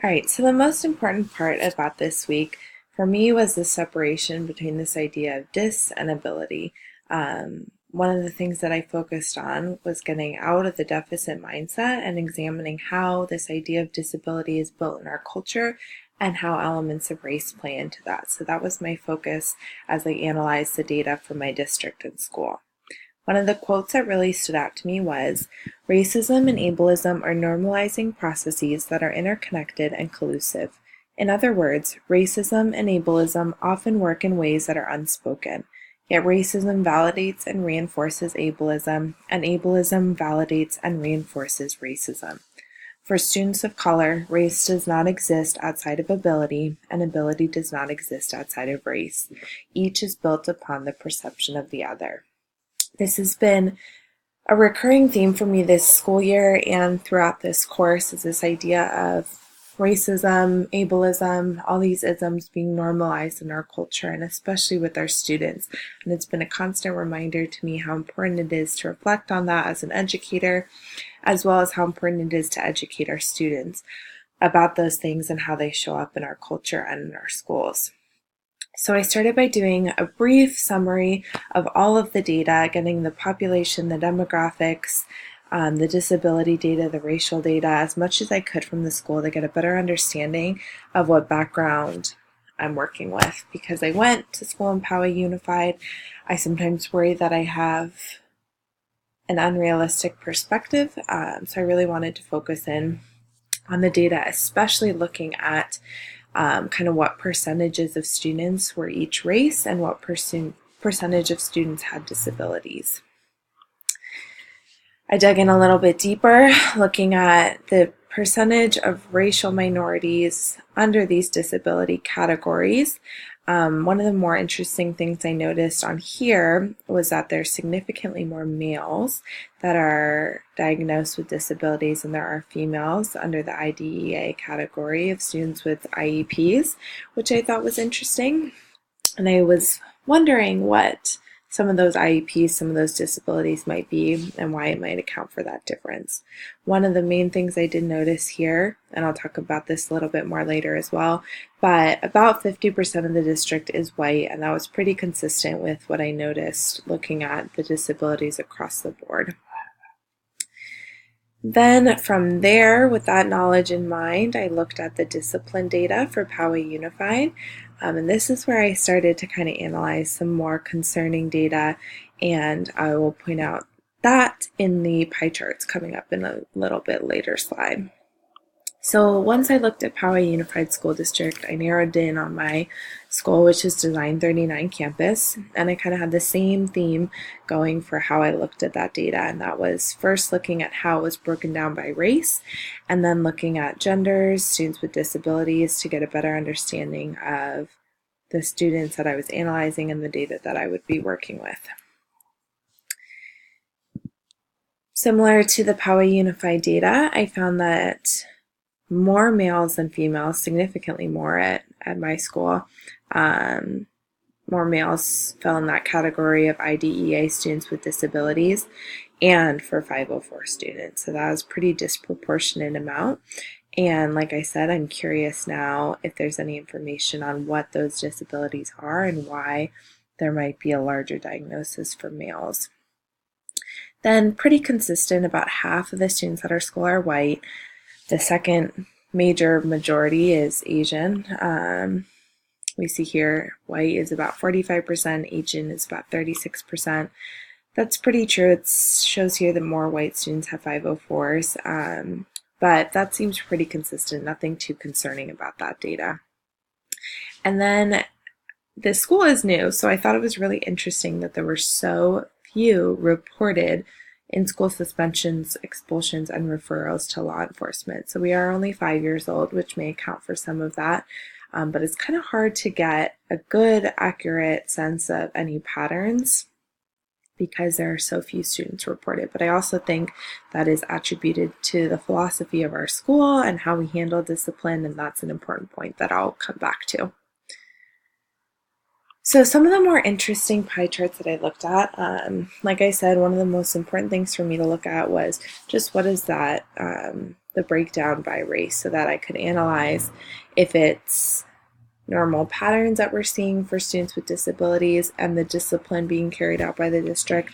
All right, so the most important part about this week for me was the separation between this idea of dis and ability. One of the things that I focused on was getting out of the deficit mindset and examining how this idea of disability is built in our culture and how elements of race play into that. So that was my focus as I analyzed the data for my district and school. One of the quotes that really stood out to me was, "Racism and ableism are normalizing processes that are interconnected and collusive. In other words, racism and ableism often work in ways that are unspoken. Yet racism validates and reinforces ableism, and ableism validates and reinforces racism. For students of color, race does not exist outside of ability, and ability does not exist outside of race. Each is built upon the perception of the other." This has been a recurring theme for me this school year and throughout this course is this idea of racism, ableism, all these isms being normalized in our culture and especially with our students. And it's been a constant reminder to me how important it is to reflect on that as an educator, as well as how important it is to educate our students about those things and how they show up in our culture and in our schools. So I started by doing a brief summary of all of the data, getting the population, the demographics, the disability data, the racial data, as much as I could from the school to get a better understanding of what background I'm working with. Because I went to school in Poway Unified, I sometimes worry that I have an unrealistic perspective, so I really wanted to focus in on the data, especially looking at kind of what percentages of students were each race and what percentage of students had disabilities. I dug in a little bit deeper, looking at the percentage of racial minorities under these disability categories. One of the more interesting things I noticed on here was that there's significantly more males that are diagnosed with disabilities than there are females under the IDEA category of students with IEPs, which I thought was interesting. And I was wondering what some of those IEPs, some of those disabilities might be and why it might account for that difference. One of the main things I did notice here, and I'll talk about this a little bit more later as well, but about 50% of the district is white, and that was pretty consistent with what I noticed looking at the disabilities across the board. Then from there, with that knowledge in mind, I looked at the discipline data for Poway Unified. And this is where I started to kind of analyze some more concerning data, and I will point out that in the pie charts coming up in a little bit later slide. So once I looked at Poway Unified School District, I narrowed in on my school, which is Design 39 campus, and I kind of had the same theme going for how I looked at that data, and that was first looking at how it was broken down by race, and then looking at genders, students with disabilities to get a better understanding of the students that I was analyzing and the data that I would be working with. Similar to the Poway Unified data, I found that more males than females, significantly more at my school. More males fell in that category of IDEA students with disabilities and for 504 students. So that was pretty disproportionate amount. And like I said, I'm curious now if there's any information on what those disabilities are and why there might be a larger diagnosis for males. Then pretty consistent, about half of the students at our school are white. The second major majority is Asian. We see here white is about 45%, Asian is about 36%. That's pretty true. It shows here that more white students have 504s, but that seems pretty consistent, nothing too concerning about that data. And then the school is new, so I thought it was really interesting that there were so few reported in-school suspensions, expulsions, and referrals to law enforcement. So we are only 5 years old, which may account for some of that, but it's kind of hard to get a good, accurate sense of any patterns because there are so few students reported. But I also think that is attributed to the philosophy of our school and how we handle discipline, and that's an important point that I'll come back to. So some of the more interesting pie charts that I looked at, like I said, one of the most important things for me to look at was just what does that the breakdown by race so that I could analyze if it's normal patterns that we're seeing for students with disabilities and the discipline being carried out by the district,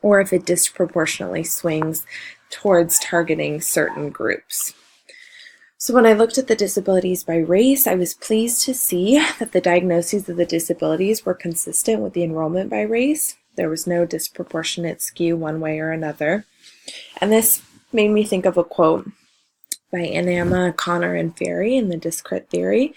or if it disproportionately swings towards targeting certain groups. So when I looked at the disabilities by race, I was pleased to see that the diagnoses of the disabilities were consistent with the enrollment by race. There was no disproportionate skew one way or another. And this made me think of a quote by Anama, Connor, and Ferry in the discrit theory.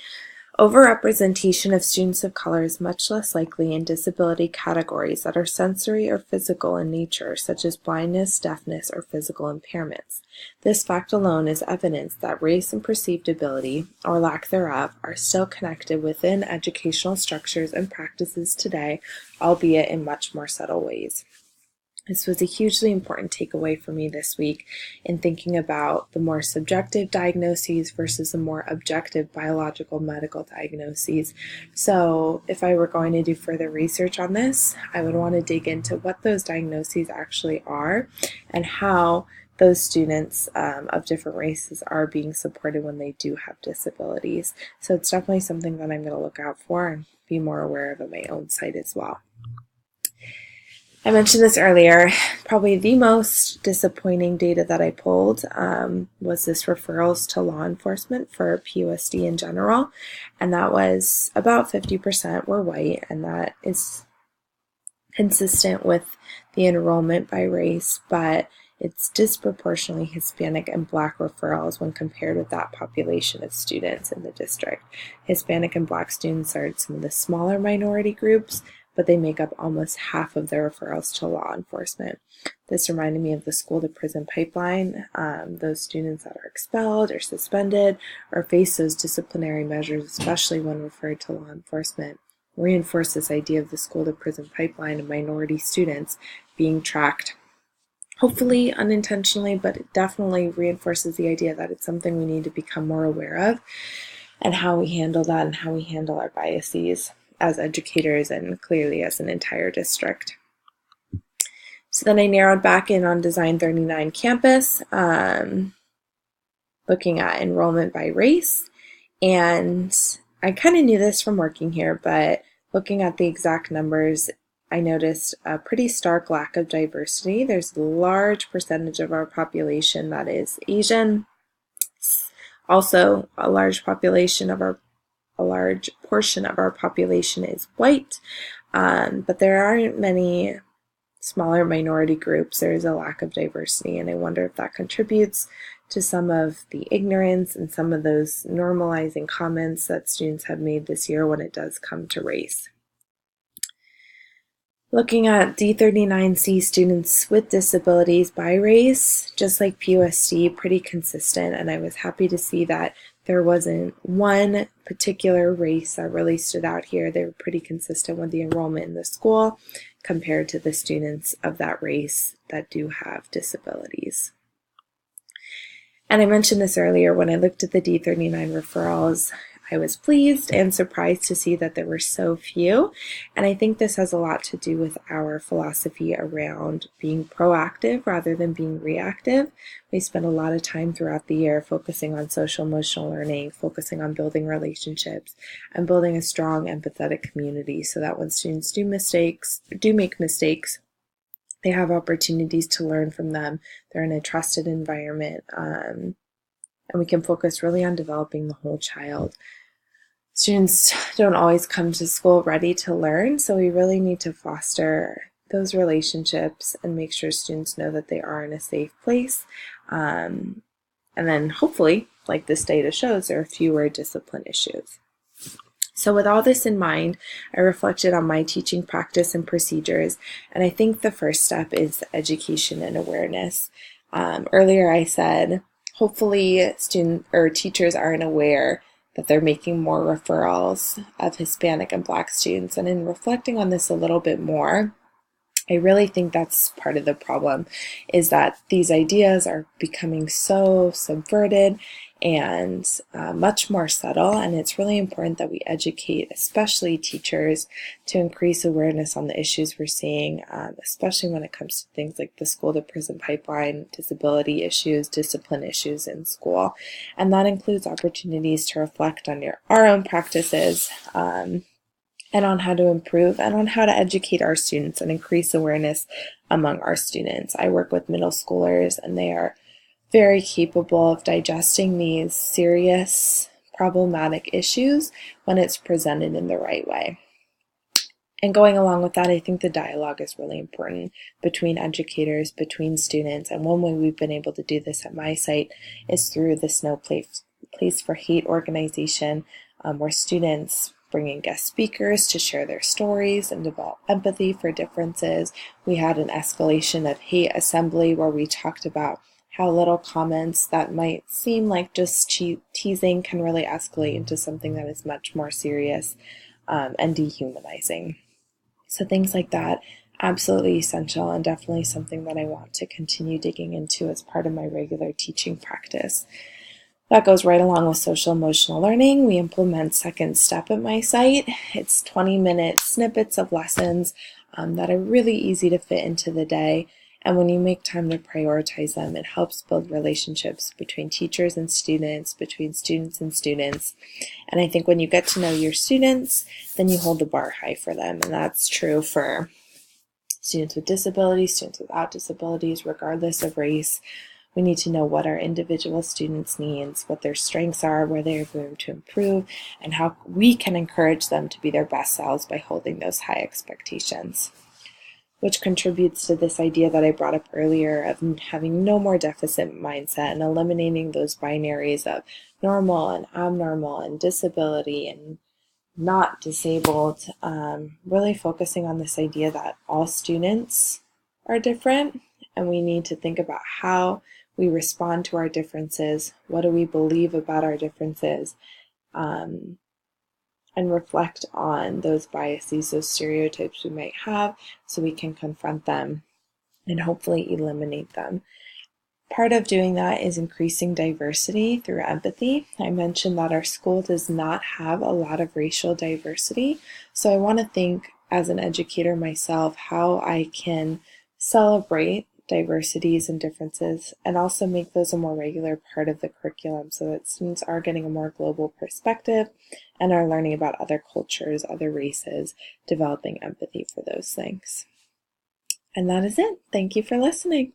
Overrepresentation of students of color is much less likely in disability categories that are sensory or physical in nature, such as blindness, deafness, or physical impairments. This fact alone is evidence that race and perceived ability, or lack thereof, are still connected within educational structures and practices today, albeit in much more subtle ways. This was a hugely important takeaway for me this week in thinking about the more subjective diagnoses versus the more objective biological medical diagnoses. So if I were going to do further research on this, I would want to dig into what those diagnoses actually are and how those students of different races are being supported when they do have disabilities. So it's definitely something that I'm going to look out for and be more aware of at my own site as well. I mentioned this earlier, probably the most disappointing data that I pulled was this referrals to law enforcement for PUSD in general, and that was about 50% were white, and that is consistent with the enrollment by race, but it's disproportionately Hispanic and Black referrals when compared with that population of students in the district. Hispanic and Black students are some of the smaller minority groups, but they make up almost half of the referrals to law enforcement. This reminded me of the school-to-prison pipeline. Those students that are expelled or suspended or face those disciplinary measures, especially when referred to law enforcement, reinforce this idea of the school-to-prison pipeline and minority students being tracked, hopefully unintentionally, but it definitely reinforces the idea that it's something we need to become more aware of and how we handle that and how we handle our biases as educators and clearly as an entire district. So then I narrowed back in on Design 39 campus, looking at enrollment by race. And I kind of knew this from working here, but looking at the exact numbers, I noticed a pretty stark lack of diversity. There's a large percentage of our population that is Asian. Also, a large portion of our population is white, but there aren't many smaller minority groups. There is a lack of diversity, and I wonder if that contributes to some of the ignorance and some of those normalizing comments that students have made this year when it does come to race. Looking at D39C students with disabilities by race, just like PUSD, pretty consistent, and I was happy to see that there wasn't one particular race that really stood out here. They were pretty consistent with the enrollment in the school compared to the students of that race that do have disabilities. And I mentioned this earlier, when I looked at the D39 referrals, I was pleased and surprised to see that there were so few, and I think this has a lot to do with our philosophy around being proactive rather than being reactive. We spend a lot of time throughout the year focusing on social emotional learning, focusing on building relationships, and building a strong empathetic community so that when students do make mistakes, they have opportunities to learn from them. They're in a trusted environment, and we can focus really on developing the whole child. Students don't always come to school ready to learn, so we really need to foster those relationships and make sure students know that they are in a safe place. And then hopefully, like this data shows, there are fewer discipline issues. So with all this in mind, I reflected on my teaching practice and procedures, and I think the first step is education and awareness. Earlier I said, hopefully teachers aren't aware that they're making more referrals of Hispanic and Black students. And in reflecting on this a little bit more, I really think that's part of the problem, is that these ideas are becoming so subverted and much more subtle. And it's really important that we educate, especially teachers, to increase awareness on the issues we're seeing, especially when it comes to things like the school to prison pipeline, disability issues, discipline issues in school. And that includes opportunities to reflect on our own practices, and on how to improve and on how to educate our students and increase awareness among our students. I work with middle schoolers, and they are very capable of digesting these serious, problematic issues when it's presented in the right way. And going along with that, I think the dialogue is really important between educators, between students. And one way we've been able to do this at my site is through this No Place for Hate organization, where students bring in guest speakers to share their stories and develop empathy for differences. We had an escalation of hate assembly where we talked about how little comments that might seem like just teasing can really escalate into something that is much more serious and dehumanizing. So things like that, absolutely essential, and definitely something that I want to continue digging into as part of my regular teaching practice. That goes right along with social emotional learning. We implement Second Step at my site. It's 20-minute snippets of lessons that are really easy to fit into the day. And when you make time to prioritize them, it helps build relationships between teachers and students, between students and students. And I think when you get to know your students, then you hold the bar high for them. And that's true for students with disabilities, students without disabilities, regardless of race. We need to know what our individual students' needs, what their strengths are, where they have room to improve, and how we can encourage them to be their best selves by holding those high expectations. Which contributes to this idea that I brought up earlier of having no more deficit mindset and eliminating those binaries of normal and abnormal and disability and not disabled, really focusing on this idea that all students are different, and we need to think about how we respond to our differences, what do we believe about our differences, and reflect on those biases, those stereotypes we might have, so we can confront them and hopefully eliminate them. Part of doing that is increasing diversity through empathy. I mentioned that our school does not have a lot of racial diversity, so I want to think as an educator myself how I can celebrate diversities and differences and also make those a more regular part of the curriculum so that students are getting a more global perspective and are learning about other cultures, other races, developing empathy for those things. And that is it. Thank you for listening.